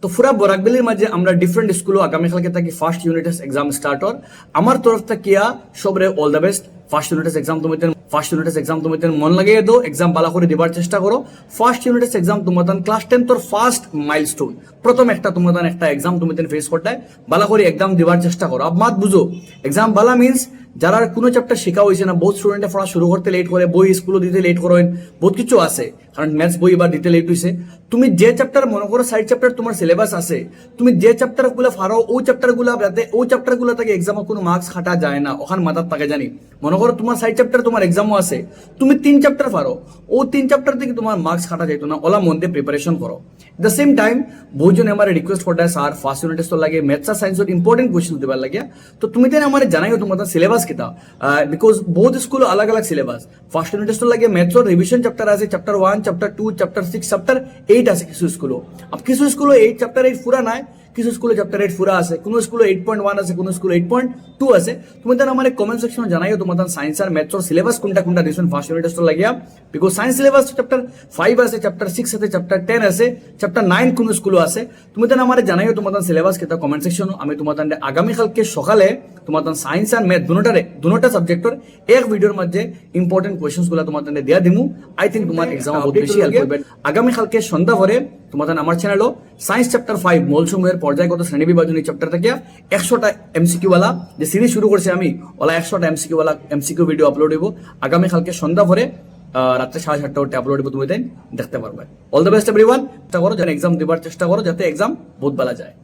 তো পুরা বরাকবেলির মাঝে আমরা ডিফারেন্ট স্কুলও আগামীকালকে থাকি first unit test exam start হর আমার তরফ থেকে সবরে all the best. First unit test exam তুমি মন লাগিয়ে দো, এক্সাম ভালো করে দিবার চেষ্টা করো। ফার্স্ট ইউনিট টেস্ট এক্সাম তোমার ক্লাস 10 তোর ফার্স্ট মাইলস্টোন, প্রথম একটা তোমার একটা এক্সাম তুমি ফেস করতে ভালো করে এক্সাম দিবার চেষ্টা করো। আব মাত বুঝো এক্সাম ভালো মিনস যারা কোনো চ্যাপ্টার শেখা হয়েছে না, বহুত স্টুডেন্টে পড়া শুরু করতে লেট করে, বই স্কুলে দিতে লেট করেন, বহুত কিছু আছে, কারণ ম্যাথস বই এবার দিতে লেট হয়েছে। তুমি যে চ্যাপ্টার মনে করো সাইড চ্যাপ্টার তোমার সিলেবাস আছে, তুমি যে চ্যাপ্টার গুলো ফারো ওই চ্যাপ্টার গুলা যাতে ওই চ্যাপ্টার গুলো থেকে এক্সামে কোনো মার্কস খাটা যায় না, ওখানে মাথার থাকে জানি। মনে করো তোমার সাইড চ্যাপ্টার তোমার এক্সামও আছে, তুমি 3 চ্যাপ্টার ফারো, ও 3 চ্যাপ্টার থেকে তোমার মার্কস খাটা যাইতো না, ওলা মন দিয়ে প্রিপারেশন করো। দ্য সেম টাইম বহুজন আমার রিকোয়েস্ট করতে স্যার ফার্স্ট ইউনিট টেস্ট লাগে ম্যাথস আর সায়েন্সের ইম্পর্টেন্ট কোয়েশ্চন দিবার লাগে, তো তুমি তেন আমার জানাইও তোমার সিলেবাস কিতা, বিকজ বহুত স্কুল আলাগ আলাগ সিলেবাস। ফার্স্ট ইউনিট টেস্ট লাগে ম্যাথসের রিভিশন চ্যাপ্টার আছে, চ্যাপ্টার 1, চ্যাপ্টার 2, চ্যাপ্টার 6, চ্যাপ্টার 8 আছে কিছু স্কুল। अब কিছু স্কুল 8 চ্যাপ্টার 8 পুরা নাই, কিছু স্কুলে চ্যাপ্টার 8 পুরা আছে, কোন স্কুলে 8.1 আছে, কোন স্কুলে 8.2 আছে। তুমি তার আমার কমেন্ট সেকশনে জানাইও তোমার সায়েন্স আর ম্যাথসের সিলেবাস কোনটা কোনটা দিছেন ফার্স্ট ইউনিট টেস্ট লাগিয়া, বিকজ সায়েন্স সিলেবাস চ্যাপ্টার 5 আছে, চ্যাপ্টার 6 আছে, চ্যাপ্টার 10 আছে, চ্যাপ্টার 9 কোন স্কুল আছে। তুমি তার আমার জানাইও তোমার সিলেবাস কেতা কমেন্ট সেকশন। আমি তোমার আগামী কালকে সকালে তোমার সায়েন্স আর ম্যাথ দুটোটা সাবজেক্টর এক ভিডিওর মধ্যে ইম্পর্টেন্ট কোয়েশ্চেন্স গুলা তোমার দেয়া দিমু। আই থিঙ্ক তোমার এক্সাম বহুত বেশি হেল্প করবে। আগামী কালকে সন্ধ্যা পরে তোমার আমার চ্যানেলও সায়েন্স চ্যাপ্টার 5 মৌলসমূহের পর্যায়গত শ্রেণী বিভাজন এই চ্যাপ্টার থেকে 100টা এমসিকিউ ওয়ালা যে সিরিজ শুরু করছে আমি, ওলা 100টা এমসিকিউ ভিডিও আপলোড হইব আগামী কালকে সন্ধ্যা পরে রাত্রে 7:30 আপলোড হইব, তুমি দেখতে পারবে। All the best everyone. চেষ্টা করো যেন এক্সাম দিবার চেষ্টা করো, যাতে এক্সাম বহুত ভালো যায়।